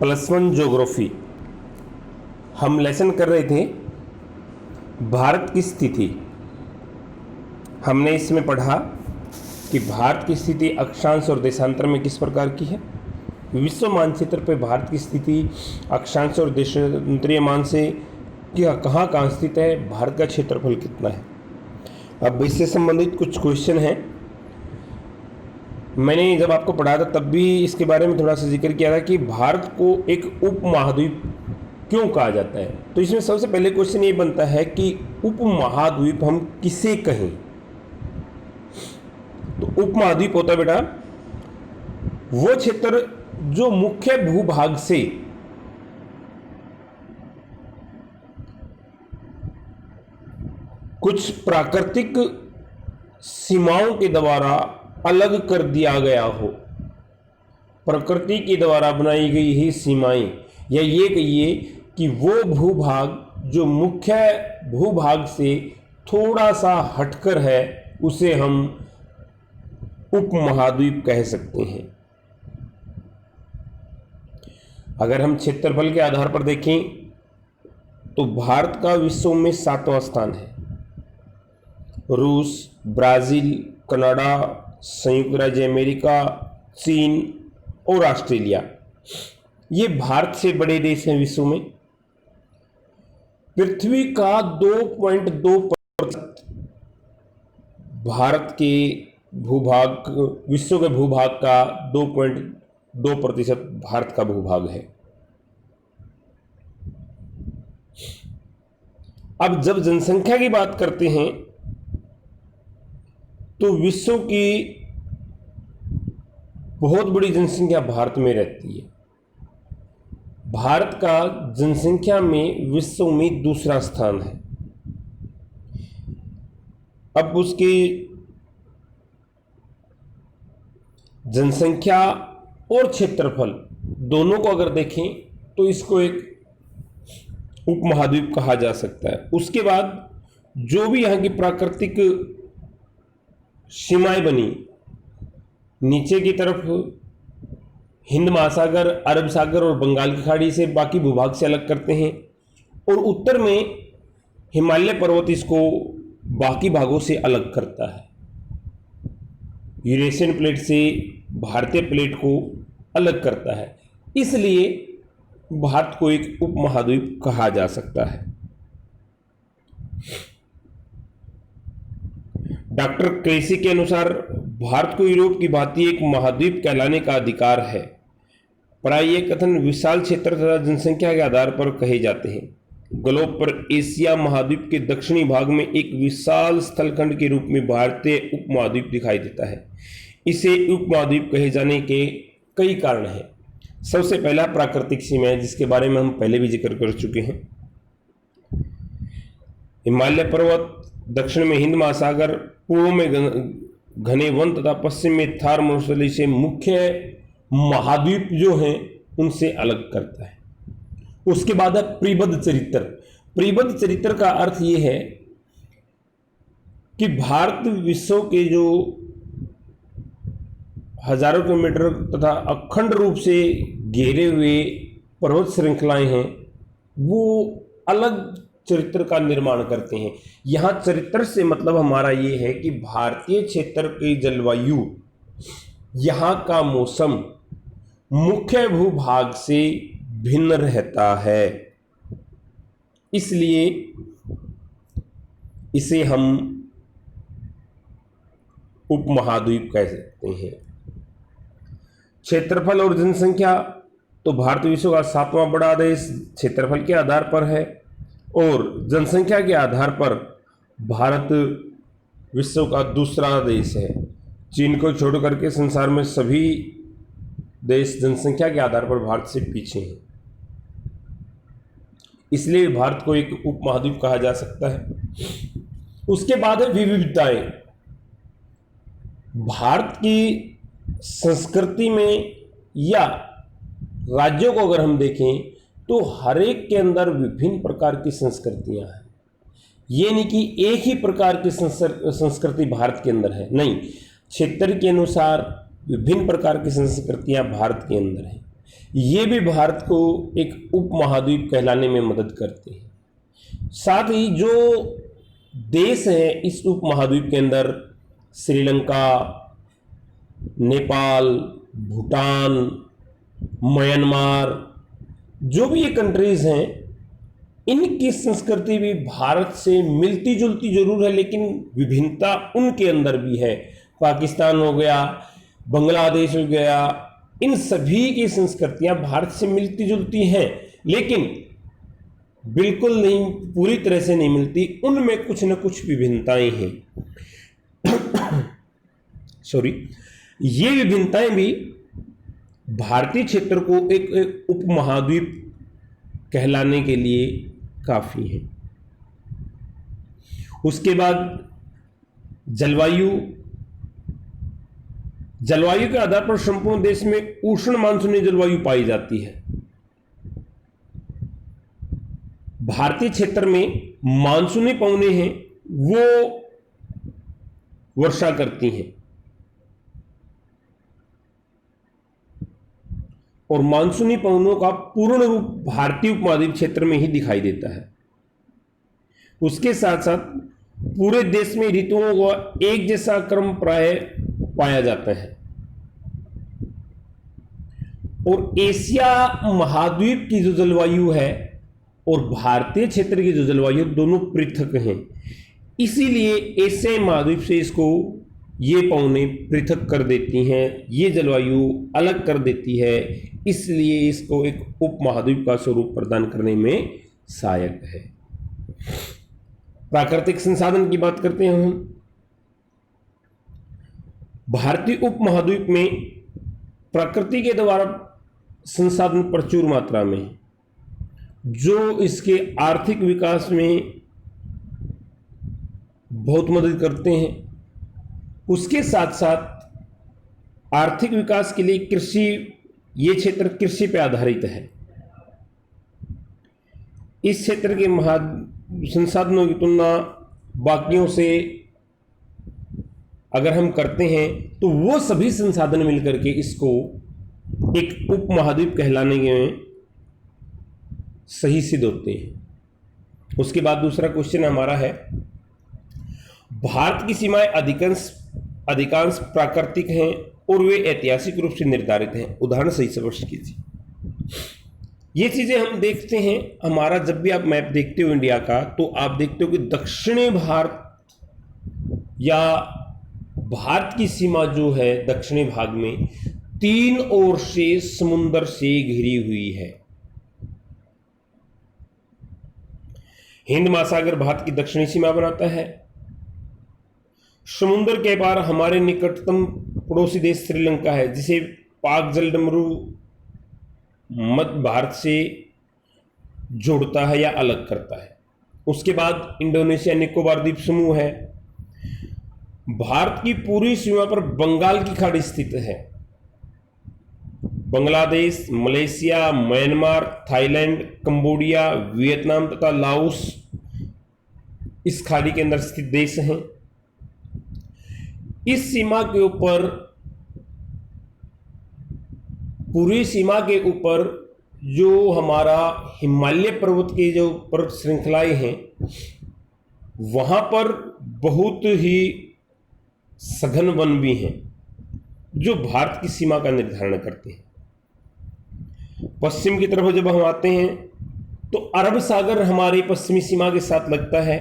+1 geography हम lesson कर रहे थे भारत की स्थिति। हमने इसमें पढ़ा कि भारत की स्थिति अक्षांश और देशांतर में किस प्रकार की है। विश्व मानचित्र पर भारत की स्थिति अक्षांश और देशांतरीय मान से क्या कहाँ स्थित है, भारत का क्षेत्रफल कितना है। अब इससे संबंधित कुछ क्वेश्चन हैं। मैंने जब आपको पढ़ा था तब भी इसके बारे में थोड़ा सा जिक्र किया था कि भारत को एक उपमहाद्वीप क्यों कहा जाता है। तो इसमें सबसे पहले क्वेश्चन ये बनता है कि उपमहाद्वीप हम किसे कहें। तो उपमहाद्वीप होता है बेटा वो क्षेत्र जो मुख्य भूभाग से कुछ प्राकृतिक सीमाओं के द्वारा अलग कर दिया गया हो, प्रकृति के द्वारा बनाई गई ही सीमाएं, या ये कहिए कि वो भूभाग जो मुख्य भूभाग से थोड़ा सा हटकर है उसे हम उपमहाद्वीप कह सकते हैं। अगर हम क्षेत्रफल के आधार पर देखें तो भारत का विश्व में 7वां स्थान है। रूस, ब्राज़ील, कनाडा, संयुक्त राज्य अमेरिका, चीन और ऑस्ट्रेलिया ये भारत से बड़े देश हैं विश्व में। पृथ्वी का 2.2% भारत के भूभाग, विश्व के भूभाग का 2.2% भारत का भूभाग है। अब जब जनसंख्या की बात करते हैं तो विश्व की बहुत बड़ी जनसंख्या भारत में रहती है। भारत का जनसंख्या में विश्व में दूसरा स्थान है। अब उसकी जनसंख्या और क्षेत्रफल दोनों को अगर देखें तो इसको एक उपमहाद्वीप कहा जा सकता है। उसके बाद जो भी यहाँ की प्राकृतिक सीमाएं बनी, नीचे की तरफ हिंद महासागर, अरब सागर और बंगाल की खाड़ी से बाकी भूभाग से अलग करते हैं, और उत्तर में हिमालय पर्वत इसको बाकी भागों से अलग करता है। यूरेशियन प्लेट से भारतीय प्लेट को अलग करता है, इसलिए भारत को एक उपमहाद्वीप कहा जा सकता है। डॉक्टर क्रेसी के अनुसार भारत को यूरोप की भांति एक महाद्वीप कहलाने का अधिकार है। प्राय ये कथन विशाल क्षेत्र तथा जनसंख्या के आधार पर कहे जाते हैं। ग्लोब पर एशिया महाद्वीप के दक्षिणी भाग में एक विशाल स्थलखंड के रूप में भारतीय उपमहाद्वीप दिखाई देता है। इसे उपमहाद्वीप कहे जाने के कई कारण हैं। सबसे पहला प्राकृतिक सीमा है, जिसके बारे में हम पहले भी जिक्र कर चुके हैं। हिमालय पर्वत, दक्षिण में हिंद महासागर, पूर्व में घने वन तथा पश्चिम में थार मरुस्थली से मुख्य महाद्वीप जो हैं उनसे अलग करता है। उसके बाद है प्रीबद्ध चरित्र। प्रीबद्ध चरित्र का अर्थ ये है कि भारत विश्व के जो हजारों किलोमीटर तथा अखंड रूप से घेरे हुए पर्वत श्रृंखलाएं हैं वो अलग चरित्र का निर्माण करते हैं। यहाँ चरित्र से मतलब हमारा ये है कि भारतीय क्षेत्र की जलवायु, यहाँ का मौसम मुख्य भूभाग से भिन्न रहता है, इसलिए इसे हम उपमहाद्वीप कह सकते हैं। क्षेत्रफल और जनसंख्या तो भारत विश्व का 7वां बड़ा देश क्षेत्रफल के आधार पर है, और जनसंख्या के आधार पर भारत विश्व का दूसरा देश है। चीन को छोड़ करके संसार में सभी देश जनसंख्या के आधार पर भारत से पीछे हैं, इसलिए भारत को एक उपमहाद्वीप कहा जा सकता है। उसके बाद है विविधताएं। भारत की संस्कृति में या राज्यों को अगर हम देखें तो हर एक के अंदर विभिन्न प्रकार की संस्कृतियां हैं। ये नहीं कि एक ही प्रकार की संस्कृति भारत के अंदर है, नहीं, क्षेत्र के अनुसार विभिन्न प्रकार की संस्कृतियां भारत के अंदर हैं। ये भी भारत को एक उपमहाद्वीप कहलाने में मदद करते हैं। साथ ही जो देश हैं इस उपमहाद्वीप के अंदर, श्रीलंका, नेपाल, भूटान, म्यांमार, जो भी ये कंट्रीज हैं, इनकी संस्कृति भी भारत से मिलती जुलती जरूर है, लेकिन विभिन्नता उनके अंदर भी है। पाकिस्तान हो गया, बांग्लादेश हो गया, इन सभी की संस्कृतियां भारत से मिलती जुलती हैं, लेकिन बिल्कुल नहीं, पूरी तरह से नहीं मिलती, उनमें कुछ न कुछ विभिन्नताएं हैं। सॉरी, ये विभिन्नताएं भी भारतीय क्षेत्र को एक उपमहाद्वीप कहलाने के लिए काफी है। उसके बाद जलवायु के आधार पर संपूर्ण देश में उष्ण मानसूनी जलवायु पाई जाती है। भारतीय क्षेत्र में मानसूनी पवनें हैं वो वर्षा करती हैं, और मानसूनी पवनों का पूर्ण रूप भारतीय उपमहाद्वीप क्षेत्र में ही दिखाई देता है। उसके साथ साथ पूरे देश में ऋतुओं का एक जैसा क्रम प्राय पाया जाता है, और एशिया महाद्वीप की जो जलवायु है और भारतीय क्षेत्र की जो जलवायु, दोनों पृथक हैं। इसीलिए एशिया महाद्वीप से इसको ये पवने पृथक कर देती हैं, ये जलवायु अलग कर देती है, इसलिए इसको एक उपमहाद्वीप का स्वरूप प्रदान करने में सहायक है। प्राकृतिक संसाधन की बात करते हैं हम। भारतीय उपमहाद्वीप में प्रकृति के द्वारा संसाधन प्रचुर मात्रा में है, जो इसके आर्थिक विकास में बहुत मदद करते हैं। उसके साथ साथ आर्थिक विकास के लिए कृषि, ये क्षेत्र कृषि पर आधारित है। इस क्षेत्र के संसाधनों की तुलना बाकियों से अगर हम करते हैं तो वो सभी संसाधन मिलकर के इसको एक उपमहाद्वीप कहलाने में सही सिद्ध होते हैं। उसके बाद दूसरा क्वेश्चन हमारा है, भारत की सीमाएं अधिकांश प्राकृतिक हैं और वे ऐतिहासिक रूप से निर्धारित हैं। उदाहरण सही से स्पष्ट कीजिए। ये चीजें हम देखते हैं, हमारा जब भी आप मैप देखते हो इंडिया का, तो आप देखते हो कि दक्षिणी भारत या भारत की सीमा जो है दक्षिणी भाग में 3 ओर से समुद्र से घिरी हुई है। हिंद महासागर भारत की दक्षिणी सीमा बनाता है। समुद्र के पार हमारे निकटतम पड़ोसी देश श्रीलंका है, जिसे पाक जलडमरू मध्य भारत से जोड़ता है या अलग करता है। उसके बाद इंडोनेशिया निकोबार द्वीप समूह है। भारत की पूरी सीमा पर बंगाल की खाड़ी स्थित है। Bangladesh, Malaysia, Myanmar, Thailand, Cambodia, Vietnam तथा लाओस इस खाड़ी के अंदर स्थित देश हैं। इस सीमा के ऊपर, पूरी सीमा के ऊपर जो हमारा हिमालय पर्वत की जो पर्वत श्रृंखलाएं हैं, वहां पर बहुत ही सघन वन भी हैं जो भारत की सीमा का निर्धारण करते हैं। पश्चिम की तरफ जब हम आते हैं तो अरब सागर हमारी पश्चिमी सीमा के साथ लगता है,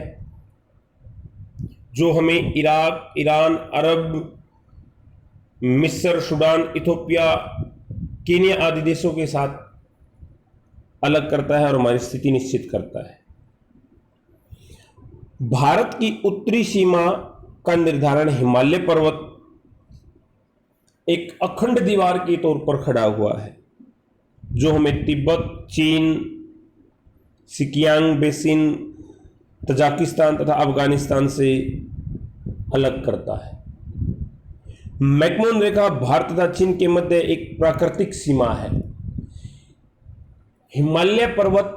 जो हमें इराक, ईरान, अरब, मिस्र, सूडान, इथोपिया, केन्या आदि देशों के साथ अलग करता है और हमारी स्थिति निश्चित करता है। भारत की उत्तरी सीमा का निर्धारण हिमालय पर्वत एक अखंड दीवार के तौर पर खड़ा हुआ है, जो हमें तिब्बत, चीन, सिकियांग बेसिन, तजाकिस्तान तथा अफगानिस्तान से अलग करता है। मैकमोहन रेखा भारत तथा चीन के मध्य एक प्राकृतिक सीमा है। हिमालय पर्वत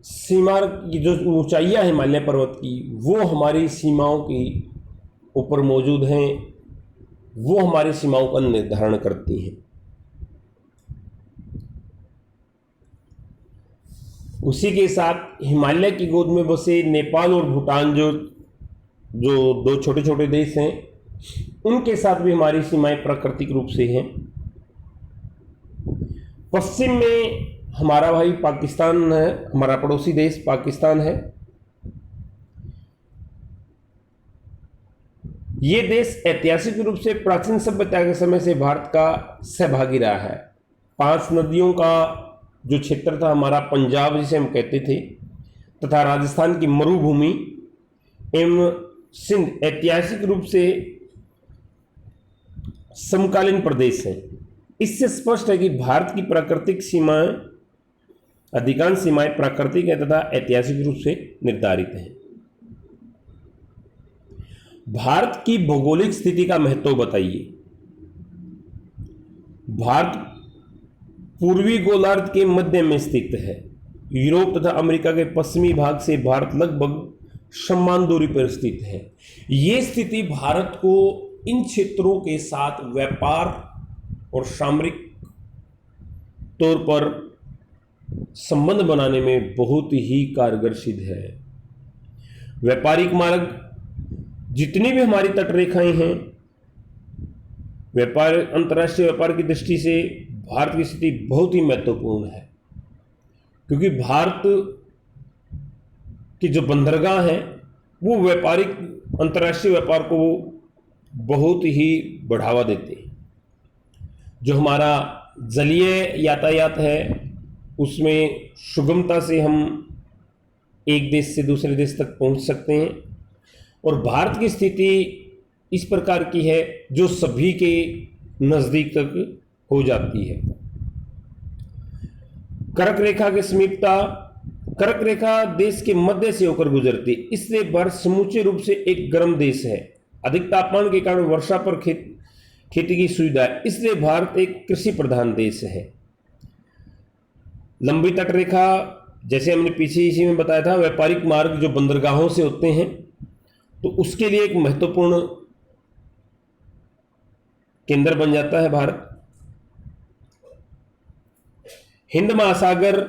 सीमा की जो ऊंचाइयां हिमालय पर्वत की, वो हमारी सीमाओं के ऊपर मौजूद हैं, वो हमारी सीमाओं का निर्धारण करती हैं। उसी के साथ हिमालय की गोद में बसे नेपाल और भूटान, जो जो दो छोटे छोटे देश हैं, उनके साथ भी हमारी सीमाएं प्राकृतिक रूप से हैं। पश्चिम में हमारा भाई पाकिस्तान है, हमारा पड़ोसी देश पाकिस्तान है। ये देश ऐतिहासिक रूप से प्राचीन सभ्यता के समय से भारत का सहभागी रहा है। 5 नदियों का जो क्षेत्र था हमारा, पंजाब जिसे हम कहते थे, तथा राजस्थान की मरुभूमि एवं सिंध ऐतिहासिक रूप से समकालीन प्रदेश हैं। इससे स्पष्ट है कि भारत की प्राकृतिक सीमाएं, अधिकांश सीमाएं प्राकृतिक है तथा ऐतिहासिक रूप से निर्धारित हैं। भारत की भौगोलिक स्थिति का महत्व बताइए। भारत पूर्वी गोलार्ध के मध्य में स्थित है। यूरोप तथा अमेरिका के पश्चिमी भाग से भारत लगभग समान दूरी पर स्थित है। ये स्थिति भारत को इन क्षेत्रों के साथ व्यापार और सामरिक तौर पर संबंध बनाने में बहुत ही कारगर सिद्ध है। व्यापारिक मार्ग, जितनी भी हमारी तटरेखाएं हैं, व्यापार, अंतर्राष्ट्रीय व्यापार की दृष्टि से भारत की स्थिति बहुत ही महत्वपूर्ण है, क्योंकि भारत की जो बंदरगाह हैं वो व्यापारिक अंतर्राष्ट्रीय व्यापार को बहुत ही बढ़ावा देते हैं। जो हमारा जलीय यातायात है उसमें सुगमता से हम एक देश से दूसरे देश तक पहुंच सकते हैं, और भारत की स्थिति इस प्रकार की है जो सभी के नज़दीक तक हो जाती है। कर्क रेखा की समीपता, कर्क रेखा देश के मध्य से होकर गुजरती, इसलिए भारत समूचे रूप से एक गर्म देश है। अधिक तापमान के कारण वर्षा पर खेती की सुविधा है, इसलिए भारत एक कृषि प्रधान देश है। लंबी तटरेखा, जैसे हमने पीछे इसी में बताया था, व्यापारिक मार्ग जो बंदरगाहों से होते हैं, तो उसके लिए एक महत्वपूर्ण केंद्र बन जाता है भारत। हिंद महासागर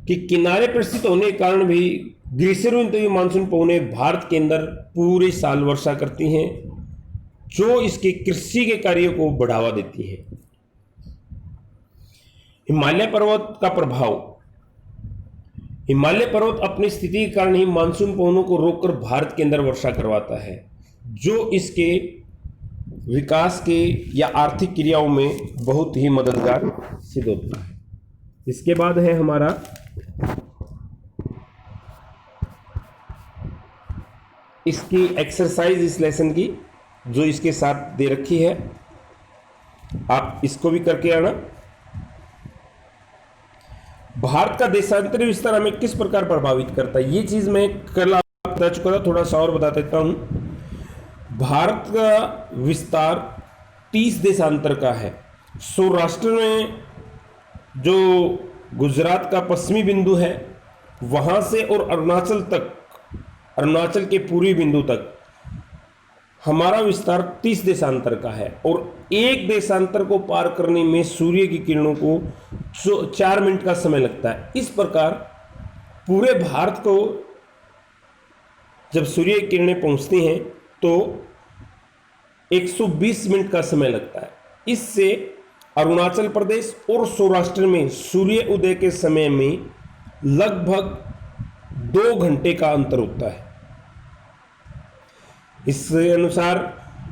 के किनारे पर स्थित होने के कारण भी ग्रीष्म ऋतु मानसून पवनें भारत के अंदर पूरे साल वर्षा करती हैं, जो इसके कृषि के कार्यों को बढ़ावा देती है। हिमालय पर्वत का प्रभाव, हिमालय पर्वत अपनी स्थिति के कारण ही मानसून पवनों को रोककर भारत के अंदर वर्षा करवाता है, जो इसके विकास के या आर्थिक क्रियाओं में बहुत ही मददगार सिद्ध होता है। इसके बाद है हमारा इसकी एक्सरसाइज इस लेसन की, जो इसके साथ दे रखी है, आप इसको भी करके आना। भारत का देशांतरी विस्तार हमें किस प्रकार प्रभावित करता है, ये चीज मैं कल बता चुका था, थोड़ा सा और बता देता हूं। भारत का विस्तार 30 देशांतर का है। सौराष्ट्र में जो गुजरात का पश्चिमी बिंदु है वहां से और अरुणाचल तक, अरुणाचल के पूर्वी बिंदु तक हमारा विस्तार 30 देशांतर का है, और एक देशांतर को पार करने में सूर्य की किरणों को 4 मिनट का समय लगता है। इस प्रकार पूरे भारत को जब सूर्य की किरणें पहुंचती हैं तो 120 मिनट का समय लगता है। इससे अरुणाचल प्रदेश और सौराष्ट्र में सूर्य उदय के समय में लगभग 2 घंटे का अंतर होता है। इसके अनुसार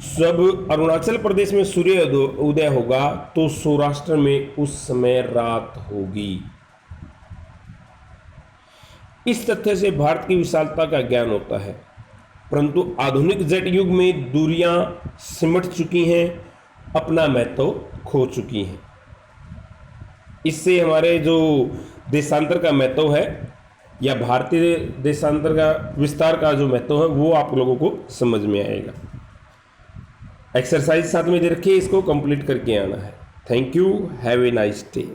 जब अरुणाचल प्रदेश में सूर्य उदय होगा तो सौराष्ट्र में उस समय रात होगी। इस तथ्य से भारत की विशालता का ज्ञान होता है, परंतु आधुनिक जेट युग में दूरियां सिमट चुकी हैं, अपना महत्व खो चुकी हैं। इससे हमारे जो देशांतर का महत्व है या भारतीय देशांतर का विस्तार का जो महत्व है वो आप लोगों को समझ में आएगा। एक्सरसाइज साथ में दे रखिए, इसको कंप्लीट करके आना है। Thank you, have a nice day.